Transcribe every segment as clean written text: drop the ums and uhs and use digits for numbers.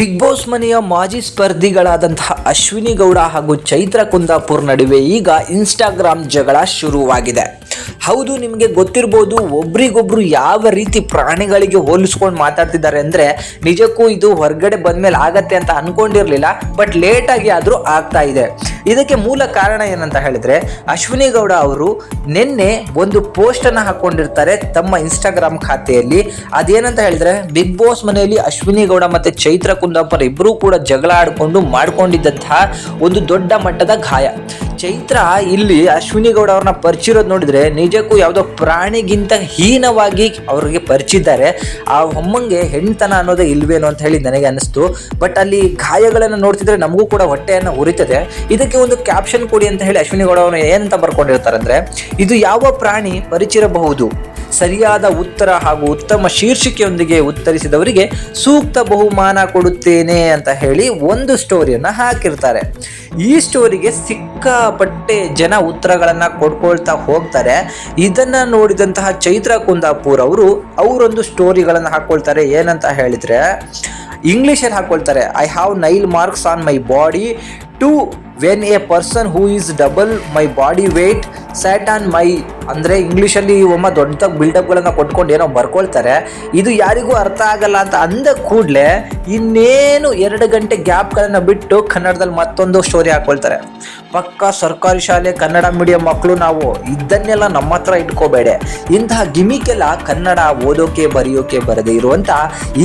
Big boss ಮನೆಯ ಮಾಜಿ ಸ್ಪರ್ಧಿಗಳಾದಂತಹ ಅಶ್ವಿನಿ ಗೌಡ ಹಾಗೂ ಚೈತ್ರ ಕುಂದಾಪುರ್ ನಡುವೆ ಈಗ ಇನ್ಸ್ಟಾಗ್ರಾಮ್ ಜಗಳ ಶುರುವಾಗಿದೆ. ಹೌದು, ನಿಮಗೆ ಗೊತ್ತಿರ್ಬೋದು, ಒಬ್ರಿಗೊಬ್ರು ಯಾವ ರೀತಿ ಪ್ರಾಣಿಗಳಿಗೆ ಹೋಲಿಸ್ಕೊಂಡು ಮಾತಾಡ್ತಿದ್ದಾರೆ ಅಂದರೆ ನಿಜಕ್ಕೂ ಇದು ಹೊರಗಡೆ ಬಂದ್ಮೇಲೆ ಆಗತ್ತೆ ಅಂತ ಅನ್ಕೊಂಡಿರ್ಲಿಲ್ಲ. ಬಟ್ ಲೇಟಾಗಿ ಆದರೂ ಆಗ್ತಾ ಇದೆ. ಇದಕ್ಕೆ ಮೂಲ ಕಾರಣ ಏನಂತ ಹೇಳಿದ್ರೆ, ಅಶ್ವಿನಿ ಗೌಡ ಅವರು ನಿನ್ನೆ ಒಂದು ಪೋಸ್ಟ್ ಅನ್ನು ಹಾಕೊಂಡಿರ್ತಾರೆ ತಮ್ಮ ಇನ್ಸ್ಟಾಗ್ರಾಮ್ ಖಾತೆಯಲ್ಲಿ. ಅದೇನಂತ ಹೇಳಿದ್ರೆ, ಬಿಗ್ ಬಾಸ್ ಮನೆಯಲ್ಲಿ ಅಶ್ವಿನಿ ಗೌಡ ಮತ್ತೆ ಚೈತ್ರ ಕುಂದಾಪುರ್ ಇಬ್ಬರೂ ಕೂಡ ಜಗಳ ಆಡಿಕೊಂಡು ಮಾಡ್ಕೊಂಡಿದ್ದಂತಹ ಒಂದು ದೊಡ್ಡ ಮಟ್ಟದ ಗಾಯ. ಚೈತ್ರ ಇಲ್ಲಿ ಅಶ್ವಿನಿ ಗೌಡ ಅವ್ರನ್ನ ಪರಿಚಿರೋದು ನೋಡಿದ್ರೆ ನಿಜಕ್ಕೂ ಯಾವುದೋ ಪ್ರಾಣಿಗಿಂತ ಹೀನವಾಗಿ ಅವ್ರಿಗೆ ಪರಿಚಿದ್ದಾರೆ. ಆ ಅಮ್ಮಂಗೆ ಹೆಣ್ತನ ಅನ್ನೋದೇ ಇಲ್ವೇನೋ ಅಂತ ಹೇಳಿ ನನಗೆ ಅನಿಸ್ತು. ಬಟ್ ಅಲ್ಲಿ ಗಾಯಗಳನ್ನು ನೋಡ್ತಿದ್ರೆ ನಮಗೂ ಕೂಡ ಹೊಟ್ಟೆಯನ್ನು ಉರಿತದೆ. ಇದಕ್ಕೆ ಒಂದು ಕ್ಯಾಪ್ಷನ್ ಕೊಡಿ ಅಂತ ಹೇಳಿ ಅಶ್ವಿನಿ ಗೌಡ ಅವರು ಏನಂತ ಬರ್ಕೊಂಡಿರ್ತಾರೆ ಅಂದ್ರೆ, ಇದು ಯಾವ ಪ್ರಾಣಿ ಪರಿಚಿರಬಹುದು, ಸರಿಯಾದ ಉತ್ತರ ಹಾಗೂ ಉತ್ತಮ ಶೀರ್ಷಿಕೆಯೊಂದಿಗೆ ಉತ್ತರಿಸಿದವರಿಗೆ ಸೂಕ್ತ ಬಹುಮಾನ ಕೊಡುತ್ತೇನೆ ಅಂತ ಹೇಳಿ ಒಂದು ಸ್ಟೋರಿಯನ್ನು ಹಾಕಿರ್ತಾರೆ. ಈ ಸ್ಟೋರಿಗೆ ಸಿಕ್ಕಾಪಟ್ಟೆ ಜನ ಉತ್ತರಗಳನ್ನು ಕೊಡ್ಕೊಳ್ತಾ ಹೋಗ್ತಾರೆ. ಇದನ್ನ ನೋಡಿದಂತಹ ಚೈತ್ರ ಕುಂದಾಪುರ್ ಅವರೊಂದು ಸ್ಟೋರಿಗಳನ್ನು ಹಾಕೊಳ್ತಾರೆ. ಏನಂತ ಹೇಳಿದ್ರೆ, ಇಂಗ್ಲೀಷಲ್ಲಿ ಹಾಕೊಳ್ತಾರೆ, I have nail marks on my body too when a person who is double my body weight sat on my, ಅಂದರೆ ಇಂಗ್ಲೀಷಲ್ಲಿ ಒಮ್ಮ ದೊಡ್ಡ ಬಿಲ್ಡಪ್ಗಳನ್ನು ಕೊಟ್ಕೊಂಡು ಏನೋ ಬರ್ಕೊಳ್ತಾರೆ. ಇದು ಯಾರಿಗೂ ಅರ್ಥ ಆಗಲ್ಲ ಅಂತ ಅಂದ ಕೂಡಲೇ ಇನ್ನೇನು 2 ಗಂಟೆ ಗ್ಯಾಪ್ಗಳನ್ನು ಬಿಟ್ಟು ಕನ್ನಡದಲ್ಲಿ ಮತ್ತೊಂದು ಸ್ಟೋರಿ ಹಾಕೊಳ್ತಾರೆ. ಪಕ್ಕ ಸರ್ಕಾರಿ ಶಾಲೆ ಕನ್ನಡ ಮೀಡಿಯಂ ಮಕ್ಕಳು ನಾವು, ಇದನ್ನೆಲ್ಲ ನಮ್ಮ ಹತ್ರ ಇಟ್ಕೋಬೇಡ, ಇಂತಹ ಗಿಮಿಕೆಲ್ಲ ಕನ್ನಡ ಓದೋಕೆ ಬರೆಯೋಕೆ ಬರದೇ ಇರುವಂಥ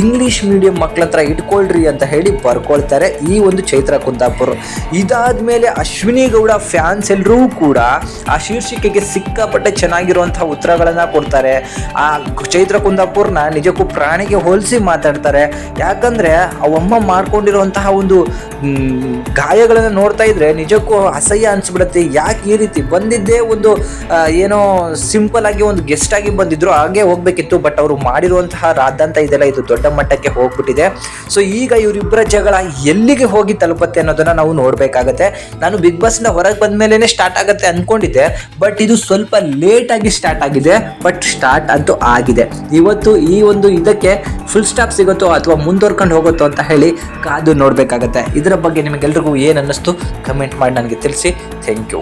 ಇಂಗ್ಲೀಷ್ ಮೀಡಿಯಂ ಮಕ್ಕಳ ಹತ್ರ ಇಟ್ಕೊಳ್ರಿ ಅಂತ ಹೇಳಿ ಬರ್ಕೊಳ್ತಾರೆ ಈ ಒಂದು ಚೈತ್ರ ಕುಂದಾಪುರ್. ಇದಾದ್ಮೇಲೆ ಅಶ್ವಿನಿ ಗೌಡ ಫ್ಯಾನ್ಸ್ ಎಲ್ಲರೂ ಕೂಡ ಆ ಶೀರ್ಷಿಕೆಗೆ ಸಿಕ್ಕಾಪಟ್ಟೆ ಚೆನ್ನಾಗಿರುವಂತಹ ಉತ್ತರಗಳನ್ನು ಕೊಡ್ತಾರೆ. ಆ ಚೈತ್ರ ಕುಂದಾಪುರ್ನ ನಿಜಕ್ಕೂ ಪ್ರಾಣಿಗೆ ಹೋಲಿಸಿ ಮಾತಾಡ್ತಾರೆ. ಯಾಕಂದ್ರೆ ಅವಮ್ಮ ಮಾಡ್ಕೊಂಡಿರುವಂತಹ ಒಂದು ಗಾಯಗಳನ್ನು ನೋಡ್ತಾ ಇದ್ರೆ ನಿಜಕ್ಕೂ ಅಸಹ್ಯ ಅನ್ಸ್ಬಿಡುತ್ತೆ. ಯಾಕೆ ಈ ರೀತಿ ಬಂದಿದ್ದೇ ಒಂದು ಏನೋ ಸಿಂಪಲ್ ಆಗಿ ಒಂದು ಗೆಸ್ಟ್ ಆಗಿ ಬಂದಿದ್ರು, ಹಾಗೆ ಹೋಗ್ಬೇಕಿತ್ತು. ಬಟ್ ಅವರು ಮಾಡಿರುವಂತಹ ರಾದ್ಧಾಂತ ಇದೆಲ್ಲ ಇದು ದೊಡ್ಡ ಮಟ್ಟಕ್ಕೆ ಹೋಗ್ಬಿಟ್ಟಿದೆ. ಸೊ ಈಗ ಇವರಿಬ್ಬರ ಜಗಳ ಎಲ್ಲಿಗೆ ಹೋಗಿ ತಲುಪತ್ತೆ ಅನ್ನೋದನ್ನ ನಾವು ನೋಡ್ಬೇಕಾಗತ್ತೆ. ನಾನು ಬಿಗ್ ಬಾಸ್ನ ಹೊರಗೆ ಬಂದ್ಮೇಲೆ ಸ್ಟಾರ್ಟ್ ಆಗತ್ತೆ ಅನ್ಕೊಂಡಿದ್ದೆ, ಬಟ್ ಇದು ಸ್ವಲ್ಪ ಲೇಟ್ ಆಗಿ ಸ್ಟಾರ್ಟ್ ಆಗಿದೆ. ಬಟ್ ಸ್ಟಾರ್ಟ್ ಅಂತೂ ಆಗಿದೆ. ಇವತ್ತು ಈ ಒಂದು ಇದಕ್ಕೆ ಫುಲ್ ಸ್ಟಾಪ್ ಸಿಗುತ್ತೋ ಅಥವಾ ಮುಂದುವರ್ಕೊಂಡು ಹೋಗುತ್ತೋ ಅಂತ ಹೇಳಿ ಕಾದು ನೋಡ್ಬೇಕಾಗತ್ತೆ. ಇದರ ಬಗ್ಗೆ ನಿಮಗೆಲ್ರಿಗೂ ಏನು ಅನ್ನಿಸ್ತು ಕಮೆಂಟ್ ಮಾಡಿ ನನಗೆ ತಿಳಿಸಿ. Thank you.